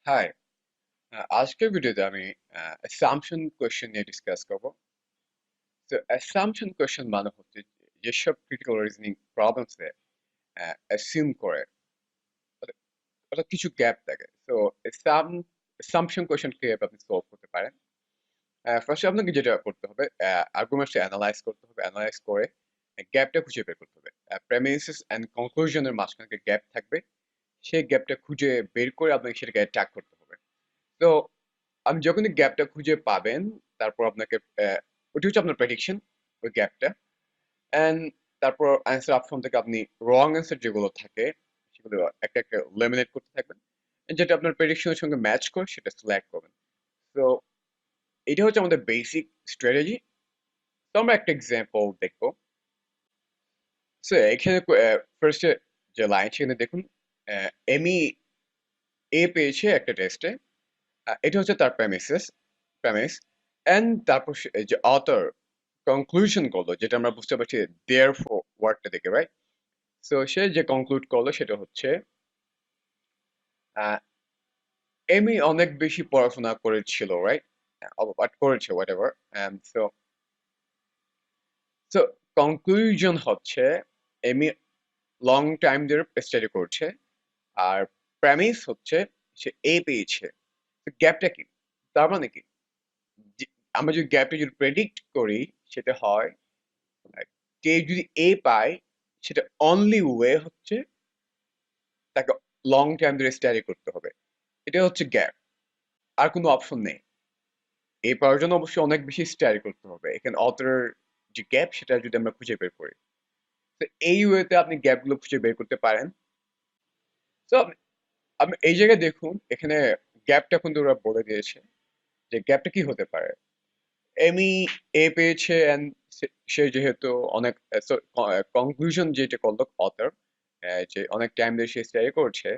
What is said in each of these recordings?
High, আজকের ভিডিওতে আমি অ্যাসাম্পশন কোয়েশ্চেন নিয়ে ডিসকাস করব। তো অ্যাসাম্পশন কোয়েশ্চেন মানে হচ্ছে যেসব ক্রিটিক্যাল রিজনিং প্রবলেমসে অ্যাসিউম করে অর্থাৎ অর্থাৎ কিছু গ্যাপ থাকে। তো অ্যাসাম্পশন কোয়েশ্চেন কিভাবে আপনি সলভ করতে পারেন? ফার্স্টে আপনাকে যেটা করতে হবে, আর্গুমেন্টসটা অ্যানালাইজ করতে হবে, অ্যানালাইজ করে গ্যাপটা খুঁজে বের করতে হবে। প্রেমিসিস অ্যান্ড কনক্লুশনের মাঝখানে গ্যাপ থাকবে, সেই গ্যাপটা খুঁজে বের করে আপনাকে সেটাকে অ্যাটাক করতে হবে। তো আপনি যখনই গ্যাপটা খুঁজে পাবেন, তারপর আপনাকে ওটি হচ্ছে আপনার প্রেডিকশন, ওই গ্যাপটা। অ্যান্ড তারপর অ্যান্সার অপশন থেকে আপনি রং অ্যান্সার যেগুলো থাকে, সেগুলো একটা একটা লেমিনেট করতে থাকবেন। And যেটা আপনার প্রেডিকশনের সঙ্গে ম্যাচ করে সেটা সিলেক্ট করবেন। তো এটা হচ্ছে আমাদের বেসিক স্ট্র্যাটেজি। তো আমরা একটা এক্সাম্পল দেখবো। সো এখানে ফার্স্টে যে লাইন সেখানে দেখুন, এমি এ পেয়েছে একটা টেস্টে। এটা হচ্ছে তার প্রেমিস। এন্ড তারপর যে অথর কনক্লুশন করলো, যেটা আমরা বুঝতে পারছি দেয়ার ওয়ার্ডটা দেখে, রাইট? সো সে যে কনক্লুড করলো সেটা হচ্ছে আহ, এমি অনেক বেশি পড়াশোনা করেছিল, রাইট? বাট করেছে what ever. So so conclusion হচ্ছে এমি লং টাইম ধরে স্টাডি করছে, আর প্রেমিস হচ্ছে সে এ পেয়েছে। গ্যাপটা কি? তার মানে কি, আমরা যদি গ্যাপটা যদি প্রেডিক্ট করি, সেটা হয় কেউ যদি এ পায়, সেটা অনলি ওয়ে হচ্ছে তাকে লং টাইম ধরে স্টাডি করতে হবে। এটা হচ্ছে গ্যাপ, আর কোনো অপশন নেই। এ পাওয়ার জন্য অবশ্যই অনেক বেশি স্টাডি করতে হবে। এখানে অথরের যে গ্যাপ, সেটা যদি আমরা খুঁজে বের করি, তো এই ওয়েতে আপনি গ্যাপগুলো খুঁজে বের করতে পারেন। তো আপনি এই জায়গায় দেখুন, এখানে গ্যাপটা কিন্তু ওরা বলে দিয়েছে যে গ্যাপটা কি হতে পারে। এমি এ পেয়েছে, অ্যান্ড সে যেহেতু অনেক কনক্লুশন যেটা করলো অথর, যে অনেক টাইম ধরে সে স্টাডি করছে,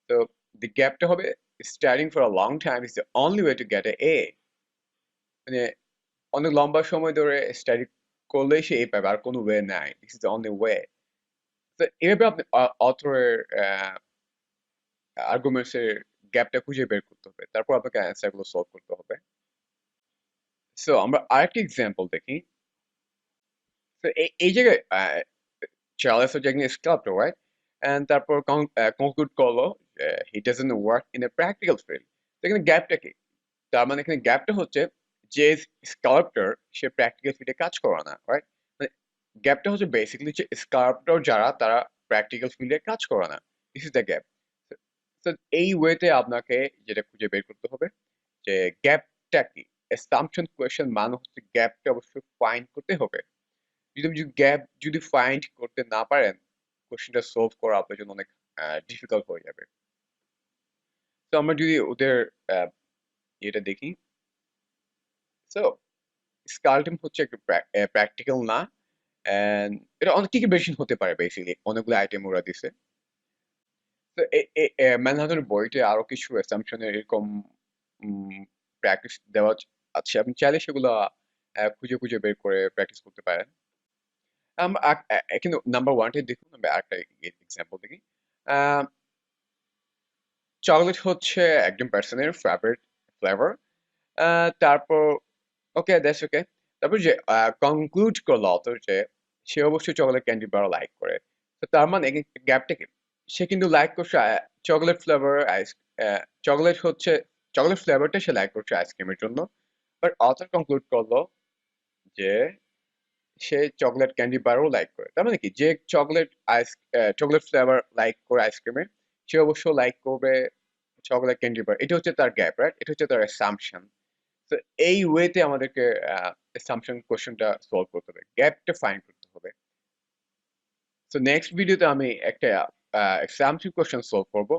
তো the গ্যাপটা হবে studying for a long time is the only way to get a A। মানে অনেক লম্বা সময় ধরে স্টাডি করলেই সে এ পাবে, আর কোনো ওয়ে নাই। This is the only way. তো এভাবে আপনি অথরের আর্গুমেন্টস এর গ্যাপটা খুঁজে বের করতে হবে, তারপর আপনাকে অ্যান্সার গুলো সলভ করতে হবে। সো আমরা আরেকটি এক্সাম্পল দেখি। তো এই জায়গায় চার্লস হচ্ছে একজন স্কাল্পটর, রাইট? এন্ড তারপর কনক্লুড করলো he doesn't work in a practical field. এখানে গ্যাপটা কি? তার মানে এখানে গ্যাপটা হচ্ছে যে স্কাল্পটর, সে প্র্যাকটিক্যাল ফিল্ডে কাজ করে না, রাইট? মানে গ্যাপটা হচ্ছে বেসিক্যালি যে স্কাল্পটর যারা, তারা প্র্যাকটিক্যাল ফিল্ডে কাজ করে না। This is the gap. তো এই ওয়েতে আপনাকে যেটা খুঁজে বের করতে হবে যে গ্যাপটা কি। অ্যাসাম্পশন কোয়েশ্চেন মানে হচ্ছে গ্যাপটা অবশ্যই ফাইন্ড করতে হবে। যদি আপনি গ্যাপ যদি ফাইন্ড করতে না পারেন, কোশ্চেনটা সলভ করা আপনার জন্য অনেক ডিফিকাল্ট হয়ে যাবে। তো আমরা যদি ওদের আহ, এটা দেখি। সো স্কালটিম হচ্ছে একটা প্র্যাকটিক্যাল না, এন্ড এটা অনেক কি কি ভেরিয়েশন হতে পারে, বেসিক্যালি অনেকগুলো আইটেম ওরা দিছে। তো ম্যানহাটনের বইতে আরো কিছু অ্যাসাম্পশনের এরকম প্র্যাকটিস দেওয়া আছে, আপনি চাইলে সেগুলো খুঁজে খুঁজে বের করে প্র্যাকটিস করতে পারেন। কিন্তু নাম্বার ওয়ানটা দেখুন, আমরা আরেকটা এক্সাম্পল দেখি। চকলেট হচ্ছে একজন পার্সনের ফেভারিট ফ্লেভার। তারপর ওকে, দ্যাটস ওকে। তারপর যে কনক্লুড করলো অথর যে সে অবশ্যই চকলেট ক্যান্ডি বার লাইক করে। তো তার মানে গ্যাপটা কি, সে কিন্তু লাইক করছে চকলেট ফ্লেভার আইস, চকলেট হচ্ছে চকলেট ফ্লেভারটা সে লাইক করছে আইসক্রিমের জন্য। বাট অথর কনক্লুড করলো যে সে চকলেট ক্যান্ডি বারও লাইক করে। তার মানে কি, যে চকলেট ফ্লেভার লাইক করে আইসক্রিমে, সে অবশ্য লাইক করবে চকলেট ক্যান্ডি বার। এটা হচ্ছে তার গ্যাপ, রাইট? এটা হচ্ছে তার অ্যাসাম্পশন। তো এই ওয়েতে আমাদেরকে অ্যাসাম্পশন কোশ্চেনটা সলভ করতে হবে, গ্যাপটা ফাইন্ড করতে হবে। তো নেক্সট ভিডিওতে আমি একটা অ্যাসাম্পশন কোশ্চেন সলভ করবো।